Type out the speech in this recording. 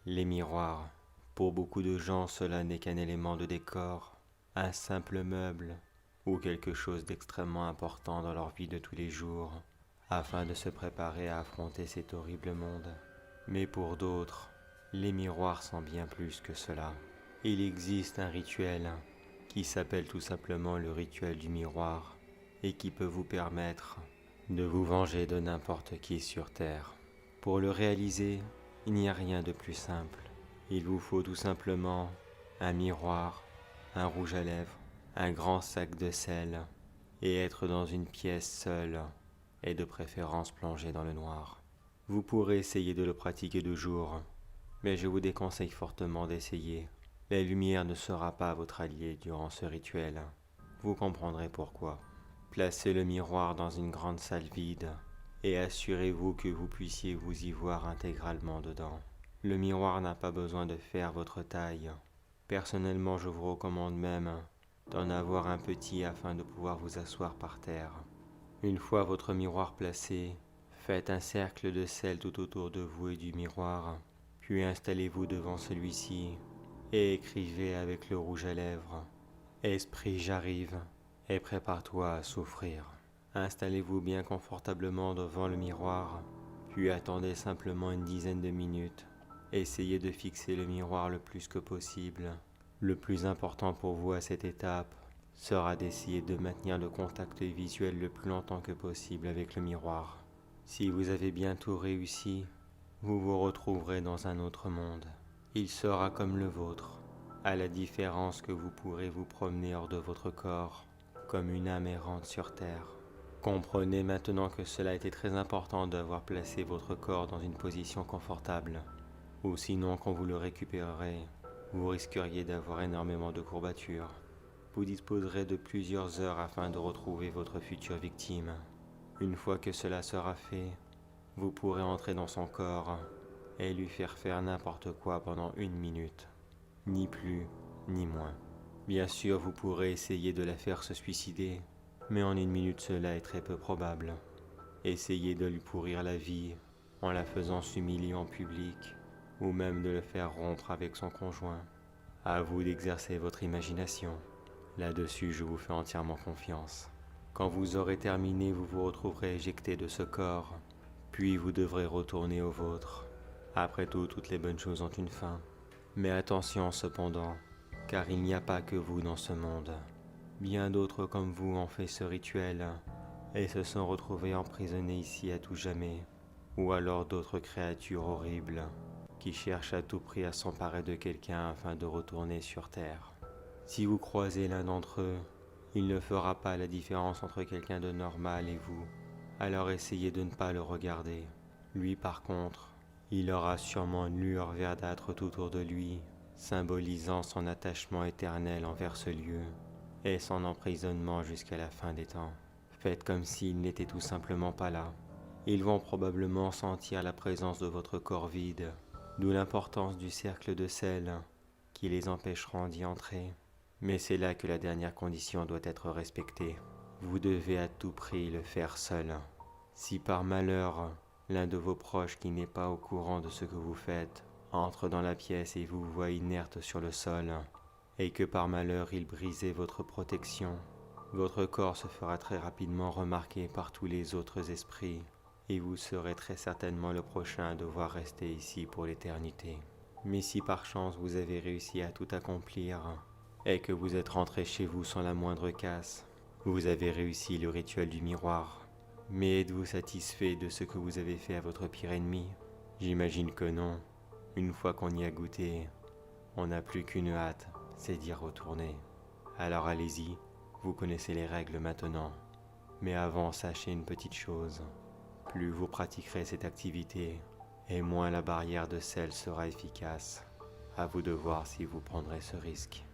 Les miroirs. Pour beaucoup de gens, cela n'est qu'un élément de décor, un simple meuble ou quelque chose d'extrêmement important dans leur vie de tous les jours, afin de se préparer à affronter cet horrible monde. Mais pour d'autres, les miroirs sont bien plus que cela. Il existe un rituel qui s'appelle tout simplement le rituel du miroir et qui peut vous permettre de vous venger de n'importe qui sur Terre. Pour le réaliser, il n'y a rien de plus simple. Il vous faut tout simplement un miroir, un rouge à lèvres, un grand sac de sel et être dans une pièce seule et de préférence plongé dans le noir. Vous pourrez essayer de le pratiquer de jour, mais je vous déconseille fortement d'essayer. La lumière ne sera pas votre allié durant ce rituel. Vous comprendrez pourquoi. Placez le miroir dans une grande salle vide et assurez-vous que vous puissiez vous y voir intégralement dedans. Le miroir n'a pas besoin de faire votre taille. Personnellement, je vous recommande même d'en avoir un petit afin de pouvoir vous asseoir par terre. Une fois votre miroir placé, faites un cercle de sel tout autour de vous et du miroir, puis installez-vous devant celui-ci et écrivez avec le rouge à lèvres « Esprit, j'arrive et prépare-toi à souffrir ». Installez-vous bien confortablement devant le miroir, puis attendez simplement une dizaine de minutes. Essayez de fixer le miroir le plus que possible. Le plus important pour vous à cette étape sera d'essayer de maintenir le contact visuel le plus longtemps que possible avec le miroir. Si vous avez bien tout réussi, vous vous retrouverez dans un autre monde. Il sera comme le vôtre, à la différence que vous pourrez vous promener hors de votre corps, comme une âme errante sur Terre. Comprenez maintenant que cela a été très important d'avoir placé votre corps dans une position confortable, ou sinon quand vous le récupérerez, vous risqueriez d'avoir énormément de courbatures. Vous disposerez de plusieurs heures afin de retrouver votre future victime. Une fois que cela sera fait, vous pourrez entrer dans son corps et lui faire n'importe quoi pendant 1 minute, ni plus ni moins. Bien sûr, vous pourrez essayer de la faire se suicider, mais en 1 minute cela est très peu probable. Essayez de lui pourrir la vie en la faisant s'humilier en public, ou même de le faire rompre avec son conjoint. À vous d'exercer votre imagination. Là-dessus, je vous fais entièrement confiance. Quand vous aurez terminé, vous vous retrouverez éjecté de ce corps, puis vous devrez retourner au vôtre. Après tout, toutes les bonnes choses ont une fin. Mais attention cependant, car il n'y a pas que vous dans ce monde. Bien d'autres comme vous ont fait ce rituel et se sont retrouvés emprisonnés ici à tout jamais, ou alors d'autres créatures horribles qui cherchent à tout prix à s'emparer de quelqu'un afin de retourner sur Terre. Si vous croisez l'un d'entre eux, il ne fera pas la différence entre quelqu'un de normal et vous, alors essayez de ne pas le regarder. Lui par contre, il aura sûrement une lueur verdâtre tout autour de lui, symbolisant son attachement éternel envers ce lieu et son emprisonnement jusqu'à la fin des temps. Faites comme s'il n'était tout simplement pas là. Ils vont probablement sentir la présence de votre corps vide, d'où l'importance du cercle de sel qui les empêcheront d'y entrer. Mais c'est là que la dernière condition doit être respectée. Vous devez à tout prix le faire seul. Si par malheur, l'un de vos proches qui n'est pas au courant de ce que vous faites entre dans la pièce et vous voit inerte sur le sol, et que par malheur il brisait votre protection, votre corps se fera très rapidement remarquer par tous les autres esprits, et vous serez très certainement le prochain à devoir rester ici pour l'éternité. Mais si par chance vous avez réussi à tout accomplir, et que vous êtes rentré chez vous sans la moindre casse, vous avez réussi le rituel du miroir. Mais êtes-vous satisfait de ce que vous avez fait à votre pire ennemi? J'imagine que non. Une fois qu'on y a goûté, on n'a plus qu'une hâte, c'est d'y retourner. Alors allez-y, vous connaissez les règles maintenant. Mais avant, sachez une petite chose. Plus vous pratiquerez cette activité, et moins la barrière de sel sera efficace. À vous de voir si vous prendrez ce risque.